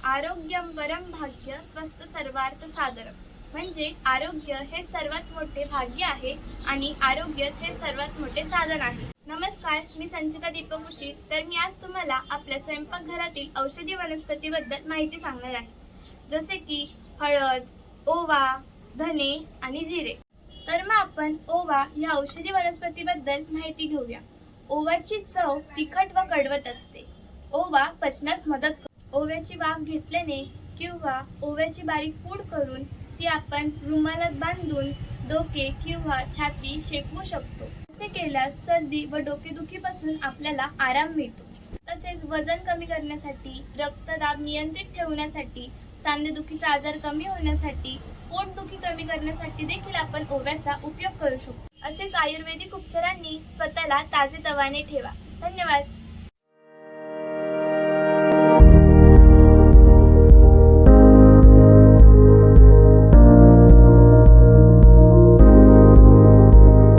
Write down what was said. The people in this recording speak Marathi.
आरोग्यम वरम भाग्य स्वस्थ सर्वार्थ साधरम. म्हणजे आरोग्य हे सर्वात मोठे भाग्य आहे आणि आरोग्यच हे सर्वात मोठे साधन आहे. नमस्कार, मी संचिता दीपक उशी. तर मी आज तुम्हाला आपल्या स्वयंपाकघरातील औषधी वनस्पतीबद्दल माहिती सांगणार आहे. जसे की हळद, ओवा, धने आणि जिरे. तर मग आपण ओवा या औषधी वनस्पतीबद्दल माहिती घेऊया. ओव्याची चव तिखट व कडवट असते. ओवा पचनास मदत करतो. ओव्याची वाफ घेतल्याने किंवा ओव्याची बारीक पूड करून ती आपण रुमालात बांधून डोके किंवा छाती शेकवू शकतो. असे केल्यास सर्दी व डोकेदुखीपासून आपल्याला आराम मिळतो. तसेच वजन कमी करण्यासाठी, रक्तदाब नियंत्रित ठेवण्यासाठी, सांधेदुखीचा आजार कमी होण्यासाठी, पोटदुखी कमी करण्यासाठी देखील आपण ओव्याचा उपयोग करू शकतो. असेच आयुर्वेदिक उपचारांनी स्वतःला ताजेतवाने ठेवा. धन्यवाद.